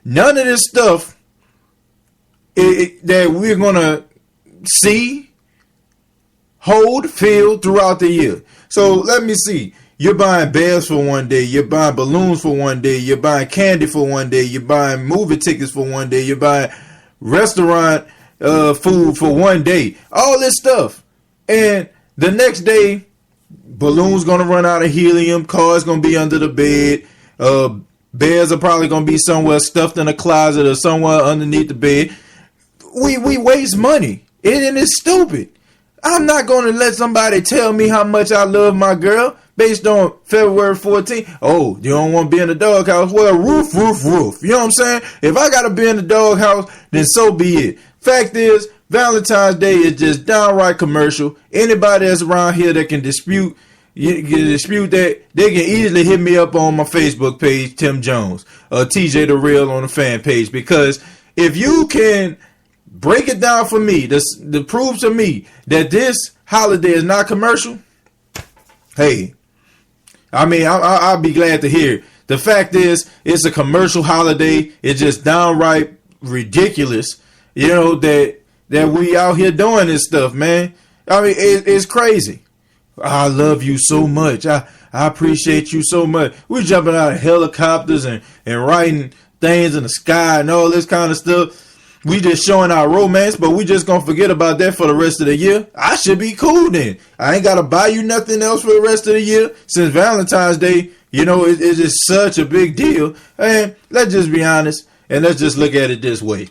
none of this stuff that we're gonna see, hold, feel throughout the year. So let me see. You're buying bears for one day. You're buying balloons for one day. You're buying candy for one day. You're buying movie tickets for one day. You're buying restaurant food for one day. All this stuff. And the next day, balloons going to run out of helium. Cars going to be under the bed. Bears are probably going to be somewhere stuffed in a closet or somewhere underneath the bed. We waste money. And it's stupid. I'm not going to let somebody tell me how much I love my girl based on February 14th. Oh, you don't want to be in the doghouse? Well, roof. You know what I'm saying? If I got to be in the doghouse, then so be it. Fact is, Valentine's Day is just downright commercial. Anybody that's around here that can dispute that, they can easily hit me up on my Facebook page, Tim Jones, or TJ the Real on the fan page. Because if you can break it down for me, to prove to me that this holiday is not commercial, hey, I mean, I'll be glad to hear it. The fact is, it's a commercial holiday. It's just downright ridiculous, you know, that we out here doing this stuff, man. I mean, it's crazy. I love you so much. I appreciate you so much. We're jumping out of helicopters and writing things in the sky and all this kind of stuff. We just showing our romance, but we just gonna forget about that for the rest of the year. I should be cool then. I ain't gotta buy you nothing else for the rest of the year. Since Valentine's Day, you know, it's just such a big deal. And let's just be honest, and let's just look at it this way.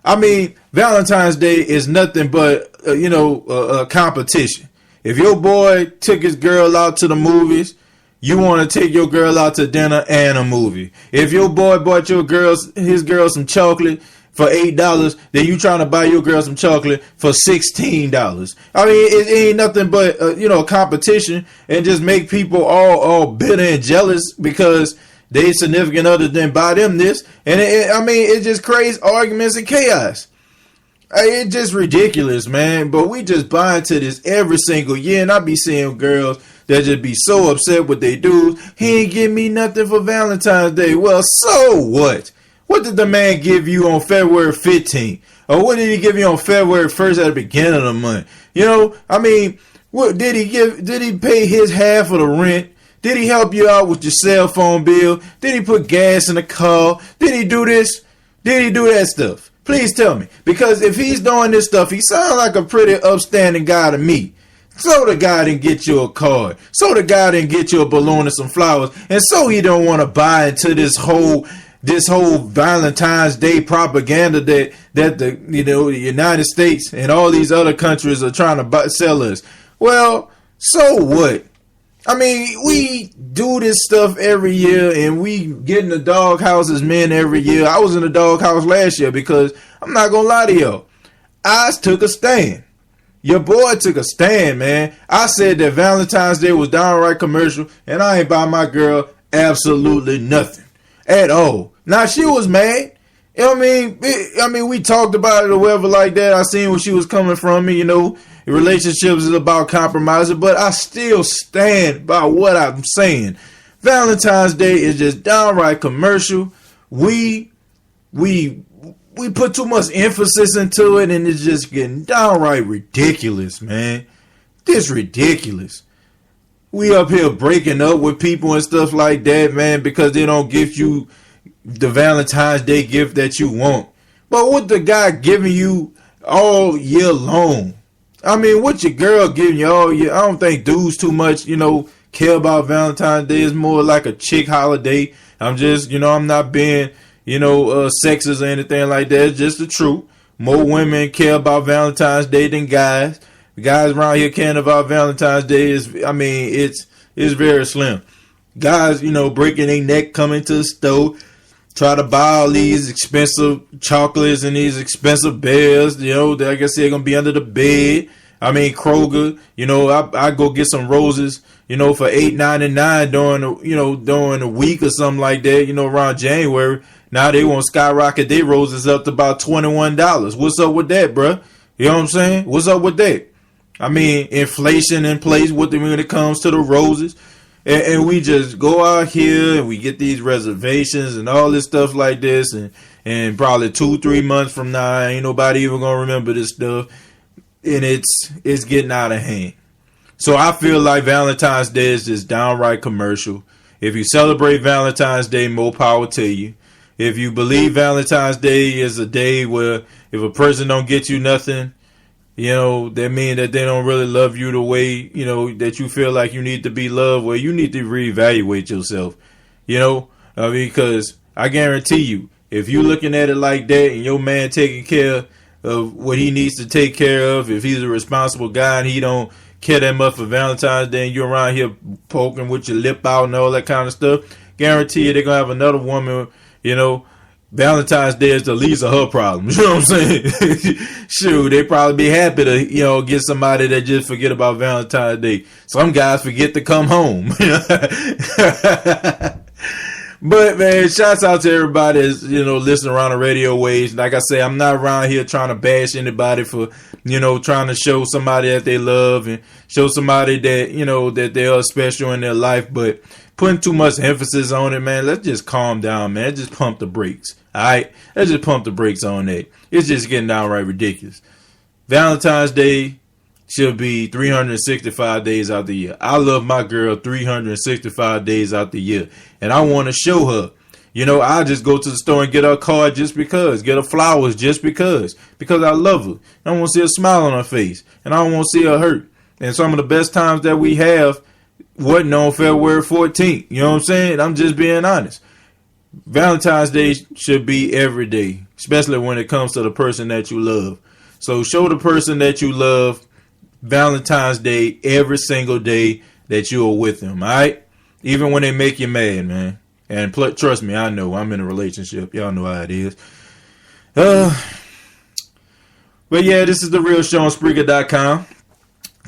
I mean, Valentine's Day is nothing but, a competition. If your boy took his girl out to the movies, you want to take your girl out to dinner and a movie. If your boy bought his girl some chocolate for $8, then you trying to buy your girl some chocolate for $16. I mean, it ain't nothing but a competition, and just make people all bitter and jealous because they significant other than buy them this. And it just creates arguments and chaos. It's just ridiculous, man. But we just buy into this every single year, and I be seeing girls that just be so upset with they dudes. He ain't give me nothing for Valentine's Day. Well, so what? What did the man give you on February 15th? Or what did he give you on February 1st at the beginning of the month? You know, I mean, what did he give? Did he pay his half of the rent? Did he help you out with your cell phone bill? Did he put gas in the car? Did he do this? Did he do that stuff? Please tell me. Because if he's doing this stuff, he sounds like a pretty upstanding guy to me. So the guy didn't get you a card. So the guy didn't get you a balloon and some flowers. And so he don't want to buy into this whole Valentine's Day propaganda that the United States and all these other countries are trying to sell us. Well, so what? I mean, we do this stuff every year, and we get in the doghouse as men every year. I was in the doghouse last year because I'm not gonna lie to y'all, I took a stand. Your boy took a stand, man. I said that Valentine's Day was downright commercial, and I ain't buy my girl absolutely nothing at all. Now, she was mad. You know what I mean? We talked about it or whatever like that. I seen where she was coming from me, Relationships is about compromising, but I still stand by what I'm saying. Valentine's Day is just downright commercial. We put too much emphasis into it, and it's just getting downright ridiculous, man. This ridiculous. We up here breaking up with people and stuff like that, man, because they don't give you the Valentine's Day gift that you want. But what the guy giving you all year long? I mean, what your girl giving you all year? I don't think dudes too much, care about Valentine's Day. It's more like a chick holiday. I'm just, I'm not being, sexist or anything like that. It's just the truth. More women care about Valentine's Day than guys. The guys around here caring about Valentine's Day it's very slim. Guys, breaking their neck, coming to the store, try to buy all these expensive chocolates and these expensive bears, that I guess they're going to be under the bed. I mean, Kroger, I go get some roses, for $8.99 during the week or something like that, around January. Now they want to skyrocket their roses up to about $21. What's up with that, bruh? You know what I'm saying? What's up with that? I mean, inflation in place when it comes to the roses. And we just go out here and we get these reservations and all this stuff like this, and probably 2-3 months from now, ain't nobody even gonna remember this stuff, and it's getting out of hand. So I feel like Valentine's Day is just downright commercial. If you celebrate Valentine's Day, more power to you. If you believe Valentine's Day is a day where if a person don't get you nothing, that mean that they don't really love you the way, that you feel like you need to be loved. Well, you need to reevaluate yourself, because I guarantee you, if you're looking at it like that and your man taking care of what he needs to take care of, if he's a responsible guy and he don't care that much for Valentine's Day and you're around here poking with your lip out and all that kind of stuff, guarantee you they're going to have another woman, Valentine's Day is the least of her problems. You know what I'm saying? Shoot, they probably be happy to, get somebody that just forget about Valentine's Day. Some guys forget to come home. But, man, shouts out to everybody that's, listening around the radio waves. Like I say, I'm not around here trying to bash anybody for, trying to show somebody that they love and show somebody that, that they are special in their life. But putting too much emphasis on it, man, let's just calm down, man. Let's just pump the brakes. All right? Let's just pump the brakes on that. It's just getting downright ridiculous. Valentine's Day should be 365 days out the year. I love my girl 365 days out the year. And I want to show her. I just go to the store and get her a card just because. Get her flowers just because. Because I love her. I want to see a smile on her face. And I don't want to see her hurt. And some of the best times that we have wasn't on February 14th. You know what I'm saying? I'm just being honest. Valentine's Day should be every day, especially when it comes to the person that you love. So show the person that you love Valentine's Day every single day that you are with them, all right? Even when they make you mad, man. And trust me, I know. I'm in a relationship. Y'all know how it is. But yeah, this is The Real Show on Spreaker.com.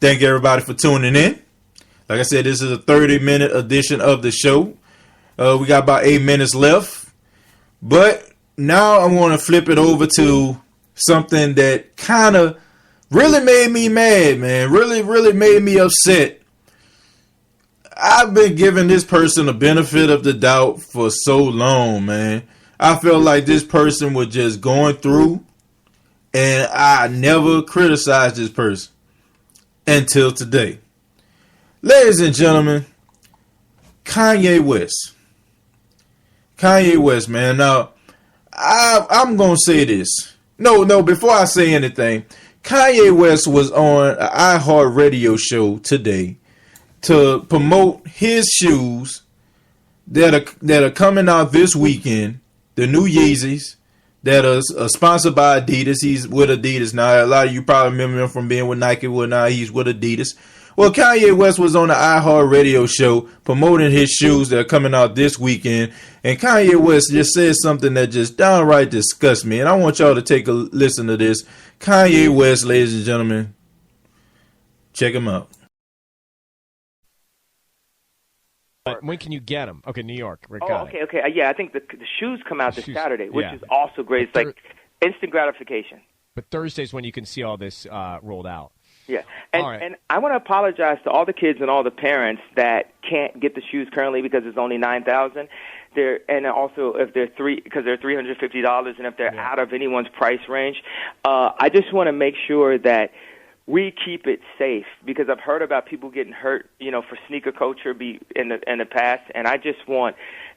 Thank everybody for tuning in. Like I said, this is a 30-minute edition of the show. We got about 8 minutes left. But now I want to flip it over to something that kind of really made me mad, man. Really, really made me upset. I've been giving this person a benefit of the doubt for so long, man. I felt like this person was just going through, and I never criticized this person until today. Ladies and gentlemen, Kanye West. Kanye West, man. Now, I'm going to say this. No, before I say anything, Kanye West was on an iHeartRadio show today to promote his shoes that are coming out this weekend, the new Yeezys that are sponsored by Adidas. He's with Adidas now. A lot of you probably remember him from being with Nike. Well, now he's with Adidas. Well, Kanye West was on the iHeartRadio show promoting his shoes that are coming out this weekend. And Kanye West just said something that just downright disgusts me. And I want y'all to take a listen to this. Kanye West, ladies and gentlemen, check him out. When can you get them? Okay, New York. Okay. Yeah, I think the shoes come out this Saturday, which is also great. It's like instant gratification. But Thursday's when you can see all this rolled out. Yeah, and I want to apologize to all the kids and all the parents that can't get the shoes currently because it's only $9,000. And also if they're $350, and if they're out of anyone's price range, I just want to make sure that we keep it safe, because I've heard about people getting hurt, for sneaker culture in the past, and I just want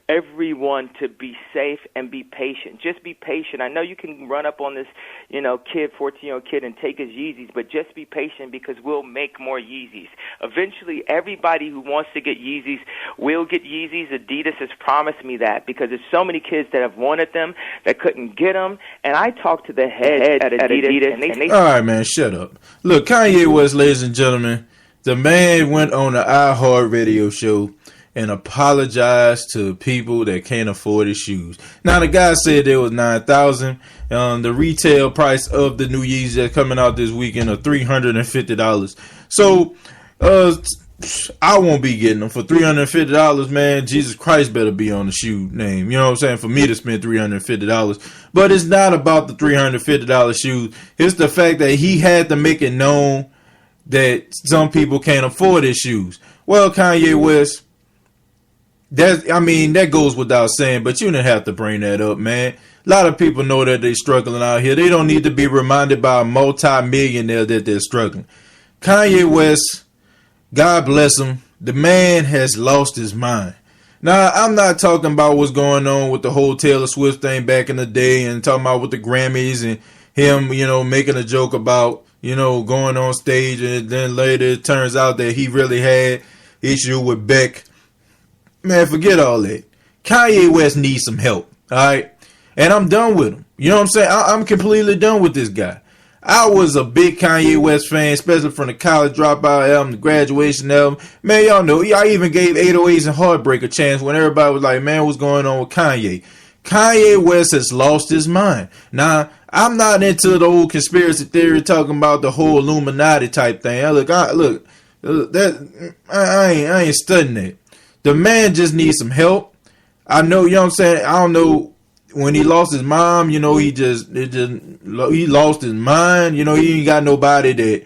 everyone to be safe and be patient. Just be patient. I know you can run up on this, 14-year-old kid and take his Yeezys, but just be patient, because we'll make more Yeezys. Eventually, everybody who wants to get Yeezys will get Yeezys. Adidas has promised me that, because there's so many kids that have wanted them that couldn't get them. And I talked to the head at Adidas, and they all right, man, shut up. Look, Kanye West, ladies and gentlemen, the man went on the iHeartRadio show and apologize to people that can't afford his shoes. Now, the guy said there was $9,000. The retail price of the new Yeezys that's coming out this weekend are $350. So, I won't be getting them for $350, man. Jesus Christ better be on the shoe name. You know what I'm saying? For me to spend $350. But it's not about the $350 shoes. It's the fact that he had to make it known that some people can't afford his shoes. Well, Kanye West, that goes without saying, but you didn't have to bring that up, man. A lot of people know that they're struggling out here. They don't need to be reminded by a multi-millionaire that they're struggling. Kanye West, God bless him, the man has lost his mind. Now, I'm not talking about what's going on with the whole Taylor Swift thing back in the day and talking about with the Grammys and him, making a joke about, going on stage, and then later it turns out that he really had issue with Beck. Man, forget all that. Kanye West needs some help, all right? And I'm done with him. You know what I'm saying? I'm completely done with this guy. I was a big Kanye West fan, especially from the College Dropout album, the Graduation album. Man, y'all know, I even gave 808s and Heartbreak a chance when everybody was like, man, what's going on with Kanye? Kanye West has lost his mind. Now, I'm not into the old conspiracy theory talking about the whole Illuminati type thing. I ain't studying that. The man just needs some help. I know, you know what I'm saying? I don't know. When he lost his mom, he lost his mind. He ain't got nobody that,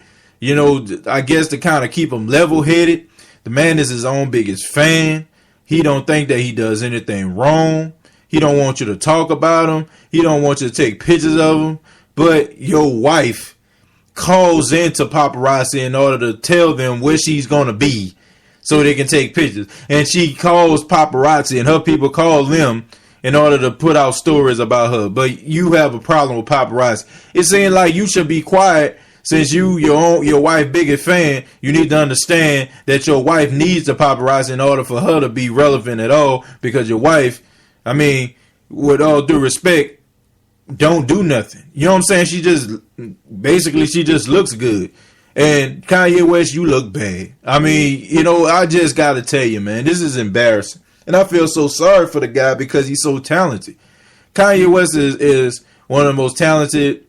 I guess to kind of keep him level-headed. The man is his own biggest fan. He don't think that he does anything wrong. He don't want you to talk about him. He don't want you to take pictures of him. But your wife calls into paparazzi in order to tell them where she's going to be so they can take pictures. And she calls paparazzi, and her people call them in order to put out stories about her. But you have a problem with paparazzi. It seems like you should be quiet since your wife biggest fan. You need to understand that your wife needs the paparazzi in order for her to be relevant at all, because your wife, with all due respect, don't do nothing. You know what I'm saying? She just looks good. And Kanye West, you look bad. I just got to tell you, man, this is embarrassing. And I feel so sorry for the guy because he's so talented. Kanye West is one of the most talented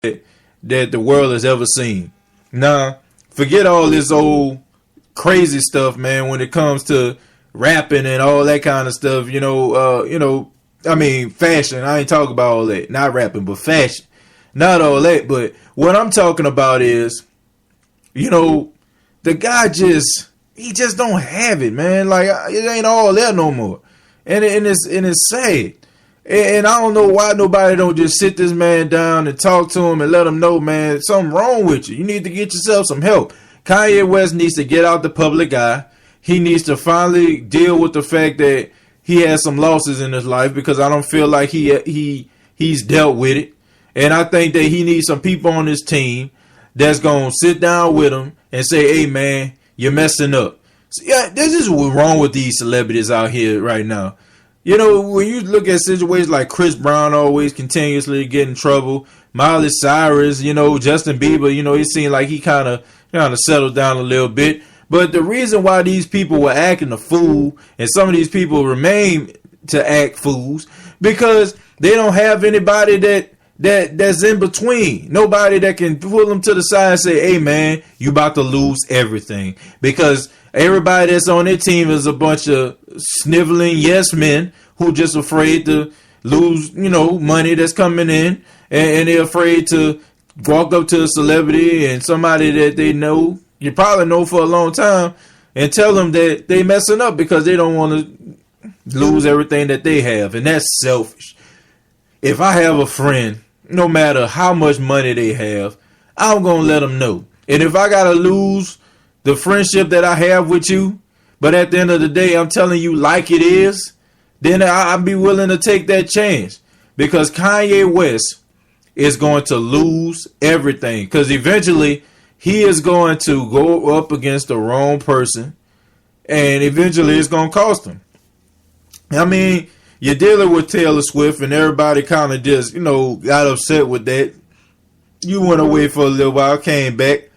that the world has ever seen. Now, forget all this old crazy stuff, man, when it comes to rapping and all that kind of stuff. Fashion. I ain't talking about all that. Not rapping, but fashion. Not all that. But what I'm talking about is, the guy he just don't have it, man. Like, it ain't all there no more. And it's sad. And I don't know why nobody don't just sit this man down and talk to him and let him know, man, something wrong with you. You need to get yourself some help. Kanye West needs to get out the public eye. He needs to finally deal with the fact that he has some losses in his life, because I don't feel like he's dealt with it. And I think that he needs some people on his team that's going to sit down with him and say, hey, man, you're messing up. So, yeah, this is what's wrong with these celebrities out here right now. When you look at situations like Chris Brown always continuously get in trouble, Miley Cyrus, Justin Bieber, it seemed like he kind of settled down a little bit. But the reason why these people were acting a fool, and some of these people remain to act fools, because they don't have anybody that's in between. Nobody that can pull them to the side and say, hey, man, you about to lose everything. Because everybody that's on their team is a bunch of sniveling yes men who just afraid to lose, money that's coming in. And they're afraid to walk up to a celebrity and somebody that they know, you probably know for a long time, and tell them that they messing up because they don't want to lose everything that they have. And that's selfish. If I have a friend, no matter how much money they have, I'm going to let them know. And if I got to lose the friendship that I have with you, but at the end of the day, I'm telling you like it is, then I'll be willing to take that chance. Because Kanye West is going to lose everything. Because eventually, he is going to go up against the wrong person. And eventually, it's going to cost him. You're dealing with Taylor Swift, and everybody kind of just, got upset with that. You went away for a little while, came back.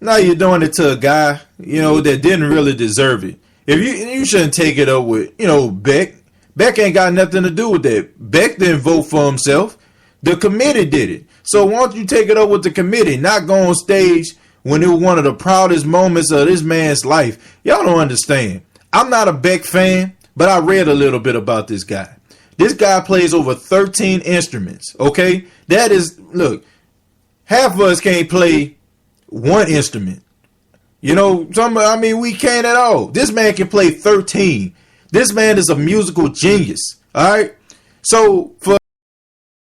Now you're doing it to a guy, that didn't really deserve it. If you shouldn't take it up with, Beck. Beck ain't got nothing to do with that. Beck didn't vote for himself. The committee did it. So why don't you take it up with the committee, not go on stage when it was one of the proudest moments of this man's life? Y'all don't understand. I'm not a Beck fan, but I read a little bit about this guy. This guy plays over 13 instruments, okay? That is, look, half of us can't play one instrument. We can't at all. This man can play 13. This man is a musical genius. All right. So for